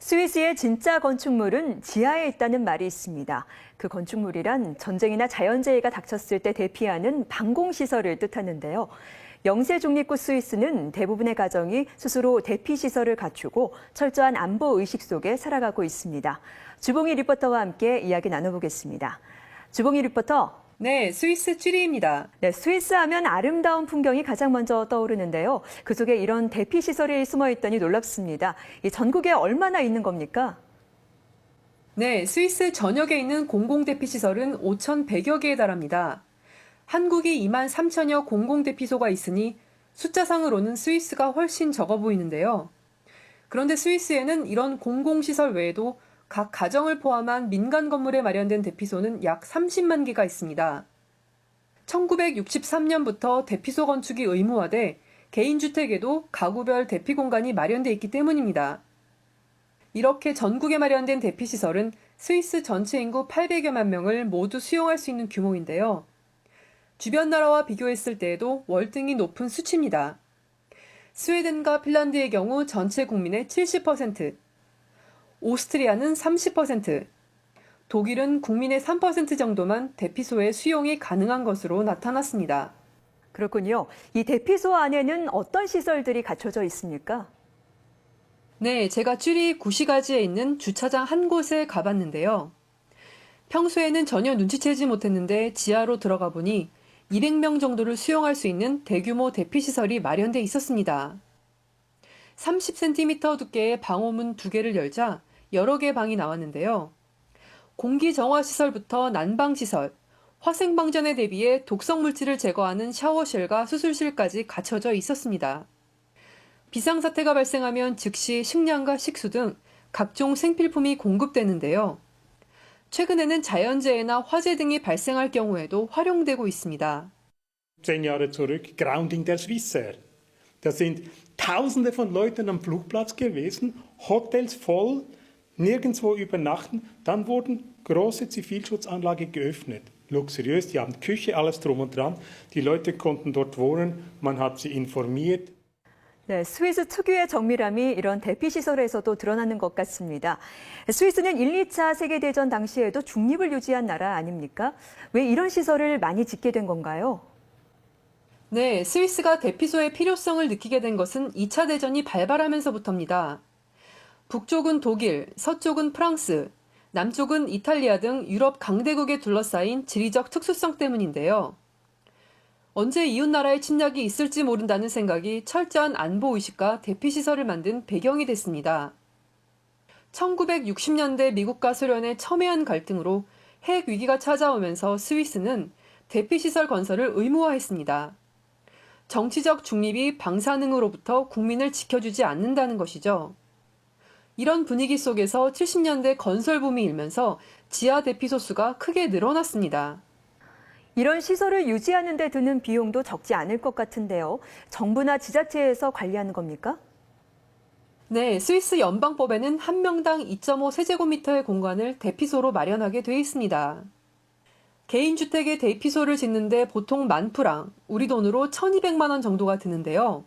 스위스의 진짜 건축물은 지하에 있다는 말이 있습니다. 그 건축물이란 전쟁이나 자연재해가 닥쳤을 때 대피하는 방공시설을 뜻하는데요. 영세 중립국 스위스는 대부분의 가정이 스스로 대피시설을 갖추고 철저한 안보 의식 속에 살아가고 있습니다. 주봉희 리포터와 함께 이야기 나눠보겠습니다. 주봉희 리포터. 네, 스위스 쥐리입니다. 네, 스위스 하면 아름다운 풍경이 가장 먼저 떠오르는데요. 그 속에 이런 대피시설이 숨어 있다니 놀랍습니다. 이 전국에 얼마나 있는 겁니까? 네, 스위스 전역에 있는 공공대피시설은 5,100여 개에 달합니다. 한국이 2만 3천여 공공대피소가 있으니 숫자상으로는 스위스가 훨씬 적어 보이는데요. 그런데 스위스에는 이런 공공시설 외에도 각 가정을 포함한 민간 건물에 마련된 대피소는 약 30만 개가 있습니다. 1963년부터 대피소 건축이 의무화돼 개인주택에도 가구별 대피 공간이 마련돼 있기 때문입니다. 이렇게 전국에 마련된 대피시설은 스위스 전체 인구 800여만 명을 모두 수용할 수 있는 규모인데요. 주변 나라와 비교했을 때에도 월등히 높은 수치입니다. 스웨덴과 핀란드의 경우 전체 국민의 70%, 오스트리아는 30%, 독일은 국민의 3% 정도만 대피소의 수용이 가능한 것으로 나타났습니다. 그렇군요. 이 대피소 안에는 어떤 시설들이 갖춰져 있습니까? 네, 제가 쥐리 구시가지에 있는 주차장 한 곳에 가봤는데요. 평소에는 전혀 눈치채지 못했는데 지하로 들어가 보니 200명 정도를 수용할 수 있는 대규모 대피시설이 마련돼 있었습니다. 30cm 두께의 방호문 2개를 열자 여러 개 방이 나왔는데요. 공기정화시설부터 난방시설, 화생방전에 대비해 독성물질을 제거하는 샤워실과 수술실까지 갖춰져 있었습니다. 비상사태가 발생하면 즉시 식량과 식수 등 각종 생필품이 공급되는데요. 최근에는 자연재해나 화재 등이 발생할 경우에도 활용되고 있습니다. 10 Jahre zurück, Grounding der Swissair. Da sind Tausende von Leuten am Flugplatz gewesen, Hotels voll, nirgendwo übernachten. Dann wurden große Zivilschutzanlage geöffnet. Luxuriös, die haben Küche, alles drum und dran. Die Leute konnten dort wohnen, man hat sie informiert. 네, 스위스 특유의 정밀함이 이런 대피시설에서도 드러나는 것 같습니다. 스위스는 1, 2차 세계대전 당시에도 중립을 유지한 나라 아닙니까? 왜 이런 시설을 많이 짓게 된 건가요? 네, 스위스가 대피소의 필요성을 느끼게 된 것은 2차 대전이 발발하면서부터입니다. 북쪽은 독일, 서쪽은 프랑스, 남쪽은 이탈리아 등 유럽 강대국에 둘러싸인 지리적 특수성 때문인데요. 언제 이웃나라의 침략이 있을지 모른다는 생각이 철저한 안보의식과 대피시설을 만든 배경이 됐습니다. 1960년대 미국과 소련의 첨예한 갈등으로 핵 위기가 찾아오면서 스위스는 대피시설 건설을 의무화했습니다. 정치적 중립이 방사능으로부터 국민을 지켜주지 않는다는 것이죠. 이런 분위기 속에서 70년대 건설붐이 일면서 지하 대피소 수가 크게 늘어났습니다. 이런 시설을 유지하는 데 드는 비용도 적지 않을 것 같은데요. 정부나 지자체에서 관리하는 겁니까? 네, 스위스 연방법에는 한 명당 2.5세제곱미터의 공간을 대피소로 마련하게 돼 있습니다. 개인주택에 대피소를 짓는데 보통 10,000프랑, 우리 돈으로 1,200만 원 정도가 드는데요.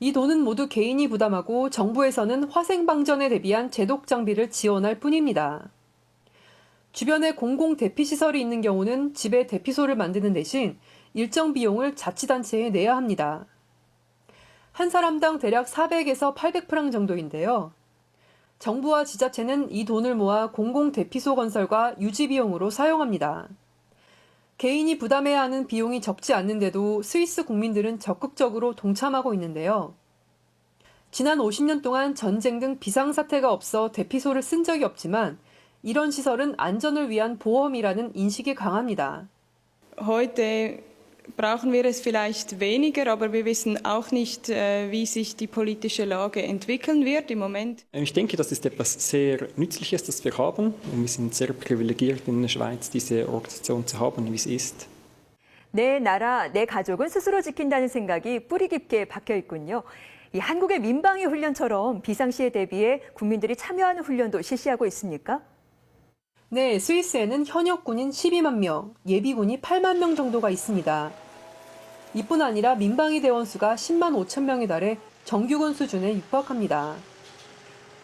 이 돈은 모두 개인이 부담하고 정부에서는 화생방전에 대비한 제독 장비를 지원할 뿐입니다. 주변에 공공 대피시설이 있는 경우는 집에 대피소를 만드는 대신 일정 비용을 자치단체에 내야 합니다. 한 사람당 대략 400에서 800프랑 정도인데요. 정부와 지자체는 이 돈을 모아 공공 대피소 건설과 유지 비용으로 사용합니다. 개인이 부담해야 하는 비용이 적지 않는데도 스위스 국민들은 적극적으로 동참하고 있는데요. 지난 50년 동안 전쟁 등 비상사태가 없어 대피소를 쓴 적이 없지만 이런 시설은 안전을 위한 보험이라는 인식이 강합니다. Heute brauchen wir es vielleicht weniger, aber wir wissen auch nicht, wie sich die politische Lage entwickeln wird im Moment. Ich denke, das ist etwas sehr Nützliches, das wir haben. Und wir sind sehr privilegiert in der Schweiz, diese Organisation zu haben, wie sie ist. 내 나라, 내 가족은 스스로 지킨다는 생각이 뿌리 깊게 박혀 있군요. 이 한국의 민방위 훈련처럼 비상시에 대비해 국민들이 참여하는 훈련도 실시하고 있습니까? 네, 스위스에는 현역 군인 12만 명, 예비군이 8만 명 정도가 있습니다. 이뿐 아니라 민방위 대원 수가 10만 5천 명에 달해 정규군 수준에 육박합니다.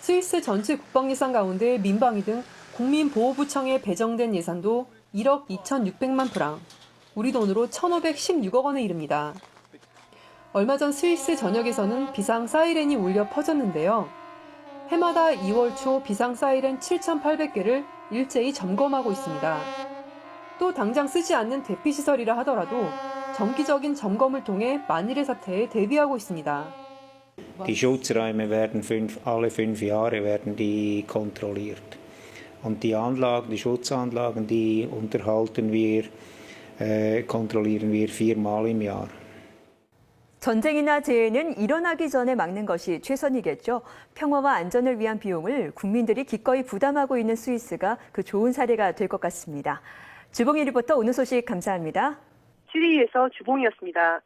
스위스 전체 국방 예산 가운데 민방위 등 국민보호부청에 배정된 예산도 1억 2,600만 프랑, 우리 돈으로 1,516억 원에 이릅니다. 얼마 전 스위스 전역에서는 비상 사이렌이 울려 퍼졌는데요. 해마다 2월 초 비상 사이렌 7,800개를 일제히 점검하고 있습니다. 또 당장 쓰지 않는 대피시설이라 하더라도 정기적인 점검을 통해 만일의 사태에 대비하고 있습니다. Die Schutzräume werden alle 5 Jahre werden die kontrolliert. Und die Anlagen, die Schutzanlagen, die unterhalten wir, kontrollieren wir 4-mal im Jahr. 전쟁이나 재해는 일어나기 전에 막는 것이 최선이겠죠. 평화와 안전을 위한 비용을 국민들이 기꺼이 부담하고 있는 스위스가 그 좋은 사례가 될 것 같습니다. 주봉희 리포터 오늘 소식 감사합니다. 취리에서 주봉이었습니다.